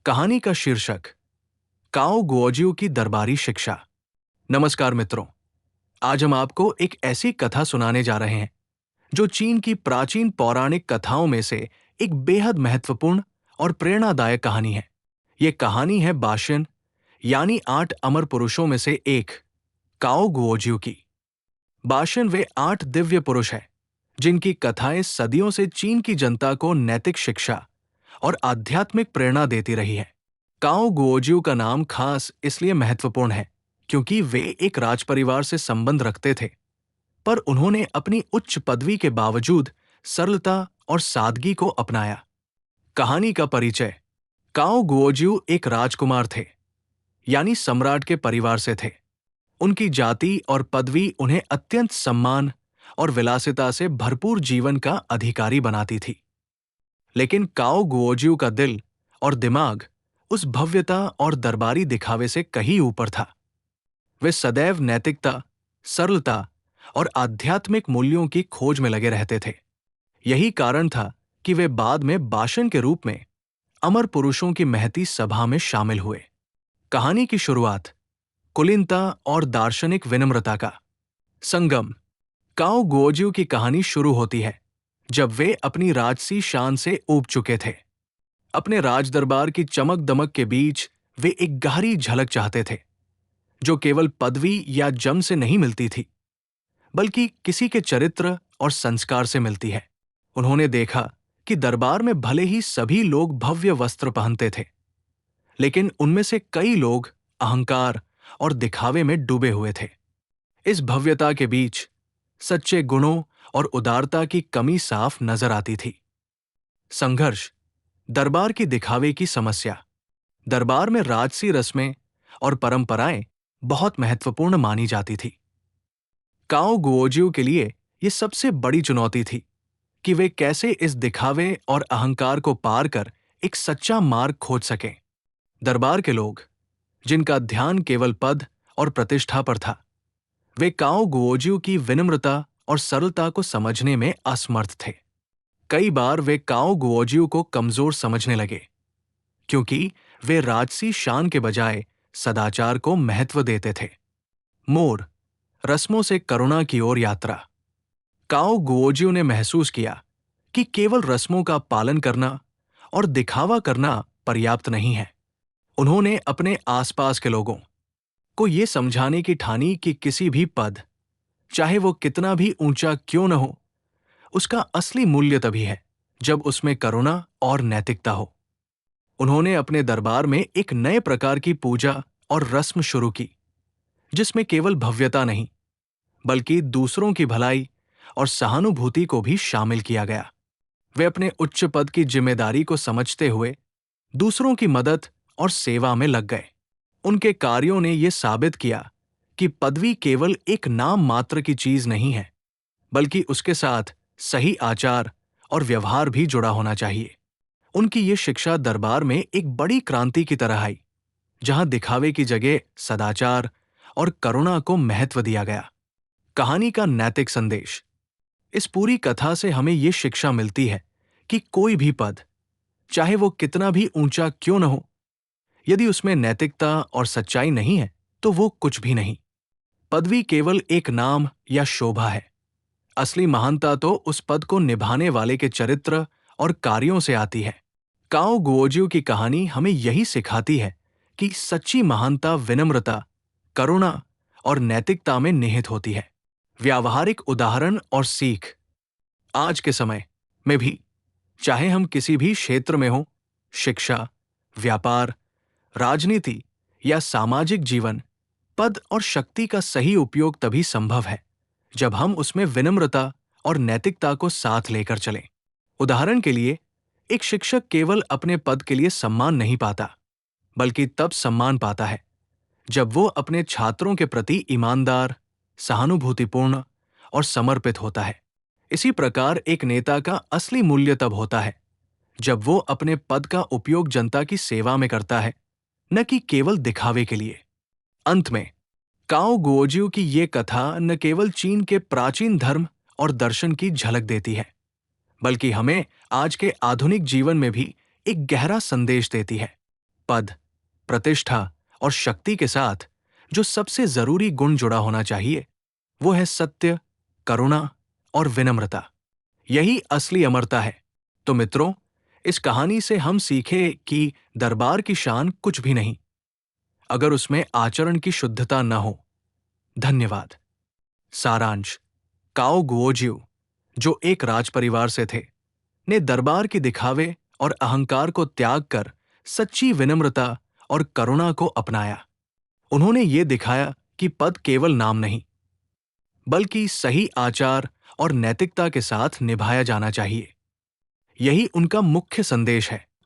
कहानी का शीर्षक काओ गुओजियो की दरबारी शिक्षा। नमस्कार मित्रों, आज हम आपको एक ऐसी कथा सुनाने जा रहे हैं जो चीन की प्राचीन पौराणिक कथाओं में से एक बेहद महत्वपूर्ण और प्रेरणादायक कहानी है। ये कहानी है बाशिन यानी 8 अमर पुरुषों में से एक काओ गुओजियो की। बाशिन वे 8 दिव्य पुरुष हैं जिनकी कथाएं सदियों से चीन की जनता को नैतिक शिक्षा और आध्यात्मिक प्रेरणा देती रही है। काओ गुओजियो का नाम खास इसलिए महत्वपूर्ण है क्योंकि वे एक राजपरिवार से संबंध रखते थे, पर उन्होंने अपनी उच्च पदवी के बावजूद सरलता और सादगी को अपनाया। कहानी का परिचय। काओ गुओजियो एक राजकुमार थे, यानी सम्राट के परिवार से थे। उनकी जाति और पदवी उन्हें अत्यंत सम्मान और विलासिता से भरपूर जीवन का अधिकारी बनाती थी। लेकिन काओ गुओजियो का दिल और दिमाग उस भव्यता और दरबारी दिखावे से कहीं ऊपर था। वे सदैव नैतिकता, सरलता और आध्यात्मिक मूल्यों की खोज में लगे रहते थे। यही कारण था कि वे बाद में बाशिन के रूप में अमर पुरुषों की महती सभा में शामिल हुए। कहानी की शुरुआत कुलीनता और दार्शनिक विनम्रता का संगम। काओ गुओजियो की कहानी शुरू होती है जब वे अपनी राजसी शान से ऊब चुके थे। अपने राजदरबार की चमक दमक के बीच वे एक गहरी झलक चाहते थे, जो केवल पदवी या जम से नहीं मिलती थी, बल्कि किसी के चरित्र और संस्कार से मिलती है। उन्होंने देखा कि दरबार में भले ही सभी लोग भव्य वस्त्र पहनते थे, लेकिन उनमें से कई लोग अहंकार और दिखावे में डूबे हुए थे। इस भव्यता के बीच सच्चे गुणों और उदारता की कमी साफ नजर आती थी। संघर्ष। दरबार की दिखावे की समस्या। दरबार में राजसी रस्में और परंपराएं बहुत महत्वपूर्ण मानी जाती थी। काओ गुओजियो के लिए यह सबसे बड़ी चुनौती थी कि वे कैसे इस दिखावे और अहंकार को पार कर एक सच्चा मार्ग खोज सकें। दरबार के लोग, जिनका ध्यान केवल पद और प्रतिष्ठा पर था, वे काओ गुओजियो की विनम्रता और सरलता को समझने में असमर्थ थे। कई बार वे काओ गुओजियो को कमजोर समझने लगे, क्योंकि वे राजसी शान के बजाय सदाचार को महत्व देते थे। मोड़। रस्मों से करुणा की ओर यात्रा। काओ गुओजियो ने महसूस किया कि केवल रस्मों का पालन करना और दिखावा करना पर्याप्त नहीं है। उन्होंने अपने आसपास के लोगों को ये समझाने की ठानी कि किसी भी पद, चाहे वो कितना भी ऊंचा क्यों न हो, उसका असली मूल्य तभी है जब उसमें करुणा और नैतिकता हो। उन्होंने अपने दरबार में एक नए प्रकार की पूजा और रस्म शुरू की, जिसमें केवल भव्यता नहीं, बल्कि दूसरों की भलाई और सहानुभूति को भी शामिल किया गया। वे अपने उच्च पद की जिम्मेदारी को समझते हुए दूसरों की मदद और सेवा में लग गए। उनके कार्यों ने यह साबित किया कि पदवी केवल एक नाम मात्र की चीज नहीं है, बल्कि उसके साथ सही आचार और व्यवहार भी जुड़ा होना चाहिए। उनकी ये शिक्षा दरबार में एक बड़ी क्रांति की तरह आई, जहां दिखावे की जगह सदाचार और करुणा को महत्व दिया गया। कहानी का नैतिक संदेश। इस पूरी कथा से हमें ये शिक्षा मिलती है कि कोई भी पद, चाहे वो कितना भी ऊंचा क्यों न हो, यदि उसमें नैतिकता और सच्चाई नहीं है तो वो कुछ भी नहीं। पदवी केवल एक नाम या शोभा है। असली महानता तो उस पद को निभाने वाले के चरित्र और कार्यों से आती है। काओ गुओजियो की कहानी हमें यही सिखाती है कि सच्ची महानता विनम्रता, करुणा और नैतिकता में निहित होती है। व्यावहारिक उदाहरण और सीख। आज के समय में भी, चाहे हम किसी भी क्षेत्र में हों, शिक्षा, व्यापार, राजनीति या सामाजिक जीवन, पद और शक्ति का सही उपयोग तभी संभव है जब हम उसमें विनम्रता और नैतिकता को साथ लेकर चलें। उदाहरण के लिए, एक शिक्षक केवल अपने पद के लिए सम्मान नहीं पाता, बल्कि तब सम्मान पाता है जब वो अपने छात्रों के प्रति ईमानदार, सहानुभूतिपूर्ण और समर्पित होता है। इसी प्रकार एक नेता का असली मूल्य तब होता है जब वो अपने पद का उपयोग जनता की सेवा में करता है, न कि केवल दिखावे के लिए। अंत में, काओ गुओजियो की ये कथा न केवल चीन के प्राचीन धर्म और दर्शन की झलक देती है, बल्कि हमें आज के आधुनिक जीवन में भी एक गहरा संदेश देती है। पद, प्रतिष्ठा और शक्ति के साथ जो सबसे जरूरी गुण जुड़ा होना चाहिए वो है सत्य, करुणा और विनम्रता। यही असली अमरता है। तो मित्रों, इस कहानी से हम सीखे कि दरबार की शान कुछ भी नहीं अगर उसमें आचरण की शुद्धता न हो। धन्यवाद। सारांश: काओ गुओजिउ, जो एक राजपरिवार से थे, ने दरबार के दिखावे और अहंकार को त्याग कर सच्ची विनम्रता और करुणा को अपनाया। उन्होंने ये दिखाया कि पद केवल नाम नहीं, बल्कि सही आचार और नैतिकता के साथ निभाया जाना चाहिए। यही उनका मुख्य संदेश है।